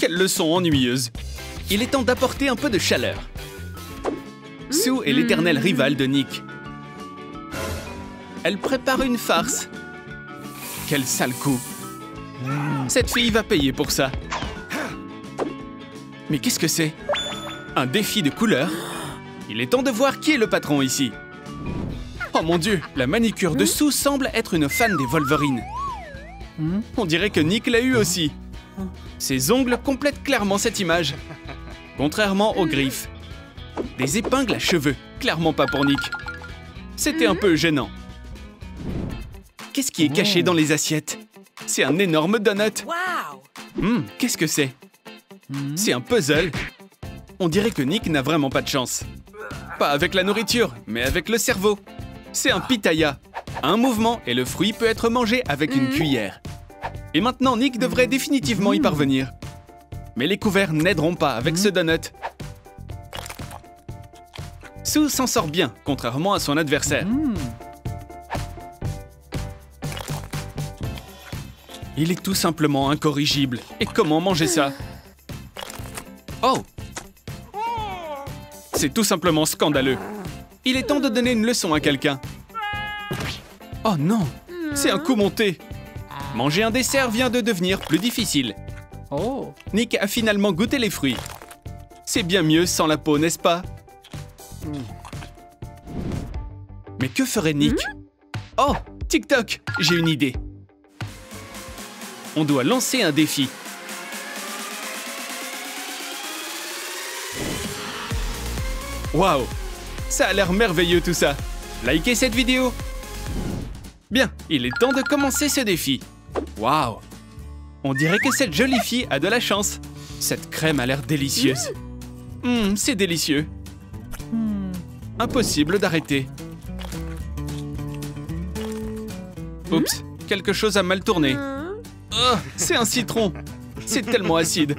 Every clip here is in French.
Quelle leçon ennuyeuse. Il est temps d'apporter un peu de chaleur. Sue est l'éternelle rivale de Nick. Elle prépare une farce. Quel sale coup. Cette fille va payer pour ça. Mais qu'est-ce que c'est? Un défi de couleur? Il est temps de voir qui est le patron ici. Oh mon Dieu, la manicure de Sue semble être une fan des Wolverines. On dirait que Nick l'a eu aussi. Ses ongles complètent clairement cette image. Contrairement aux griffes. Des épingles à cheveux, clairement pas pour Nick. C'était un peu gênant. Qu'est-ce qui est caché dans les assiettes? C'est un énorme donut. Qu'est-ce que c'est? C'est un puzzle. On dirait que Nick n'a vraiment pas de chance. Pas avec la nourriture, mais avec le cerveau. C'est un pitaya. Un mouvement et le fruit peut être mangé avec une cuillère. Et maintenant, Nick devrait définitivement y parvenir. Mais les couverts n'aideront pas avec ce donut. Sue s'en sort bien, contrairement à son adversaire. Il est tout simplement incorrigible. Et comment manger ça? Oh! C'est tout simplement scandaleux. Il est temps de donner une leçon à quelqu'un. Oh non! C'est un coup monté. Manger un dessert vient de devenir plus difficile. Nick a finalement goûté les fruits. C'est bien mieux sans la peau, n'est-ce pas? Mais que ferait Nick? Oh! TikTok! J'ai une idée. On doit lancer un défi. Waouh! Ça a l'air merveilleux tout ça. Likez cette vidéo. Bien, il est temps de commencer ce défi. Waouh! On dirait que cette jolie fille a de la chance. Cette crème a l'air délicieuse. C'est délicieux. Impossible d'arrêter. Oups, quelque chose a mal tourné. Oh, c'est un citron. C'est tellement acide.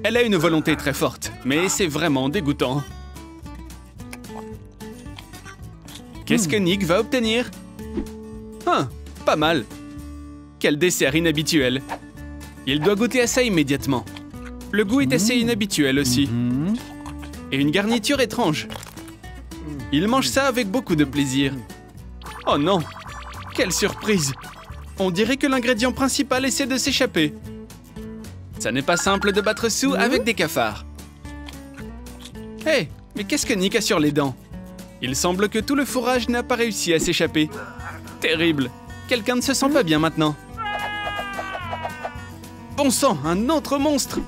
Elle a une volonté très forte, mais c'est vraiment dégoûtant. Qu'est-ce que Nick va obtenir? Pas mal. Quel dessert inhabituel. Il doit goûter à ça immédiatement. Le goût est assez inhabituel aussi. Et une garniture étrange. Il mange ça avec beaucoup de plaisir. Oh non! Quelle surprise! On dirait que l'ingrédient principal essaie de s'échapper. Ça n'est pas simple de battre Sue avec des cafards. Hé, mais qu'est-ce que Nick a sur les dents? Il semble que tout le fourrage n'a pas réussi à s'échapper. Terrible. Quelqu'un ne se sent pas bien maintenant. Bon sang, un autre monstre!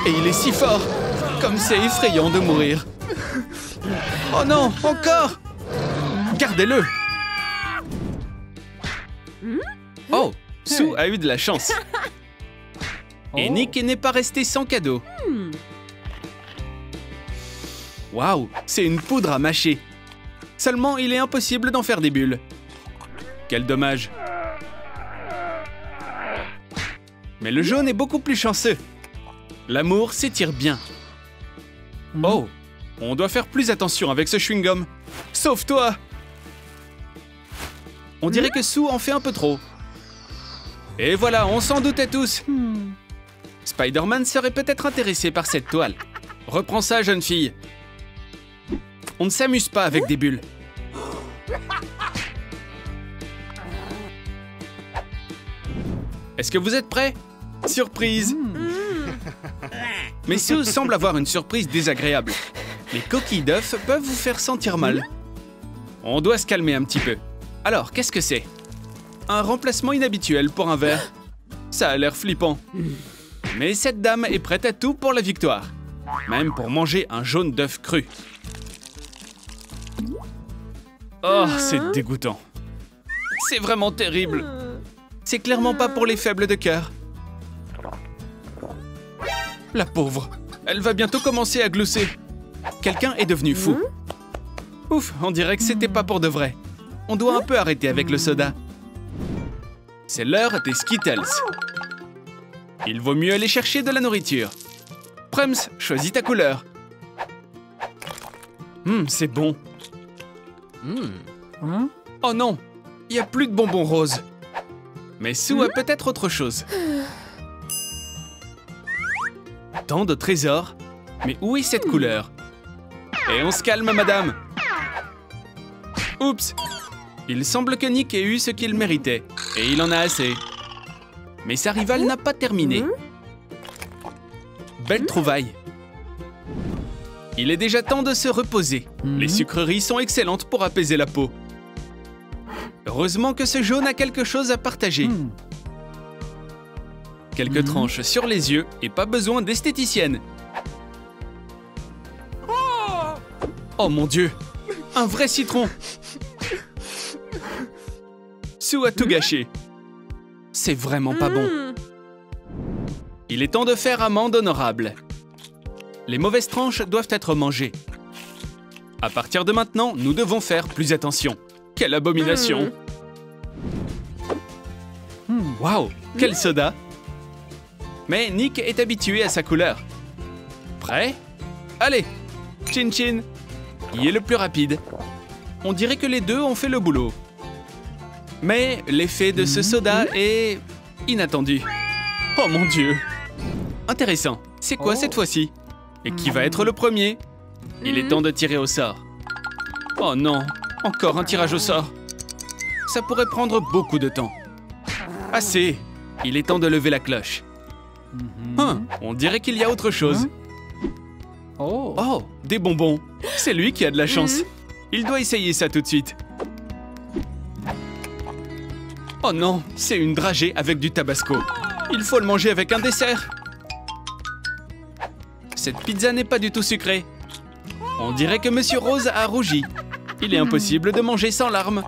Et il est si fort! Comme c'est effrayant de mourir. Oh non, encore! Gardez-le! Oh, Sue a eu de la chance. Et Nick n'est pas resté sans cadeau. Waouh, c'est une poudre à mâcher. Seulement, il est impossible d'en faire des bulles. Quel dommage. Mais le jaune est beaucoup plus chanceux. L'amour s'étire bien. Oh, on doit faire plus attention avec ce chewing-gum. Sauve-toi! On dirait que Sue en fait un peu trop. Et voilà, on s'en doutait tous. Spider-Man serait peut-être intéressé par cette toile. Reprends ça, jeune fille. On ne s'amuse pas avec des bulles. Est-ce que vous êtes prêts? Surprise! Mais Sue semble avoir une surprise désagréable. Les coquilles d'œufs peuvent vous faire sentir mal. On doit se calmer un petit peu. Alors, qu'est-ce que c'est? Un remplacement inhabituel pour un verre. Ça a l'air flippant. Mais cette dame est prête à tout pour la victoire. Même pour manger un jaune d'œuf cru. Oh, c'est dégoûtant. C'est vraiment terrible. C'est clairement pas pour les faibles de cœur. La pauvre. Elle va bientôt commencer à glousser. Quelqu'un est devenu fou. Ouf, on dirait que c'était pas pour de vrai. On doit un peu arrêter avec le soda. C'est l'heure des Skittles. Il vaut mieux aller chercher de la nourriture. Prums, choisis ta couleur. C'est bon. Oh non, il n'y a plus de bonbons roses. Mais Sue a peut-être autre chose. Tant de trésors. Mais où est cette couleur? Et on se calme, madame. Oups. Il semble que Nick ait eu ce qu'il méritait. Et il en a assez. Mais sa rivale n'a pas terminé. Belle trouvaille. Il est déjà temps de se reposer. Les sucreries sont excellentes pour apaiser la peau. Heureusement que ce jaune a quelque chose à partager. Quelques tranches sur les yeux et pas besoin d'esthéticienne. Oh mon Dieu! Un vrai citron! Sue a tout gâché. C'est vraiment pas bon. Il est temps de faire amende honorable. Les mauvaises tranches doivent être mangées. À partir de maintenant, nous devons faire plus attention. Quelle abomination! Waouh! Quel soda! Mais Nick est habitué à sa couleur. Prêt? Allez! Chin chin! Qui est le plus rapide? On dirait que les deux ont fait le boulot. Mais l'effet de ce soda est inattendu. Oh mon Dieu! Intéressant. C'est quoi cette fois-ci? Et qui va être le premier? Il est temps de tirer au sort. Oh non! Encore un tirage au sort. Ça pourrait prendre beaucoup de temps. Assez! Il est temps de lever la cloche. On dirait qu'il y a autre chose. Oh, des bonbons. C'est lui qui a de la chance. Il doit essayer ça tout de suite. Oh non, c'est une dragée avec du tabasco. Il faut le manger avec un dessert. Cette pizza n'est pas du tout sucrée. On dirait que Monsieur Rose a rougi. Il est impossible de manger sans larmes.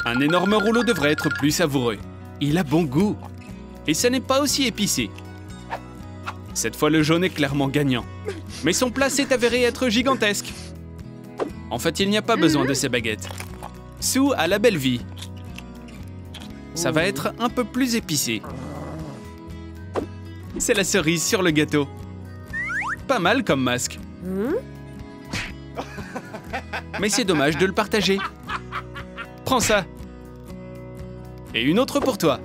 Un énorme rouleau devrait être plus savoureux. Il a bon goût. Et ça n'est pas aussi épicé. Cette fois, le jaune est clairement gagnant. Mais son plat s'est avéré être gigantesque. En fait, il n'y a pas besoin de ces baguettes. Sue a la belle vie. Ça va être un peu plus épicé. C'est la cerise sur le gâteau. Pas mal comme masque. Mais c'est dommage de le partager. Prends ça. Et une autre pour toi.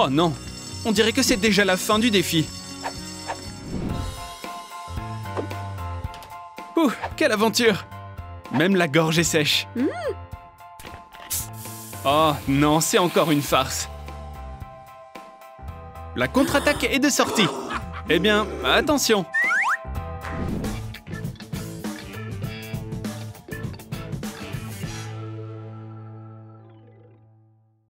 Oh non, on dirait que c'est déjà la fin du défi. Ouh, quelle aventure! Même la gorge est sèche. Oh non, c'est encore une farce. La contre-attaque est de sortie. Eh bien, attention.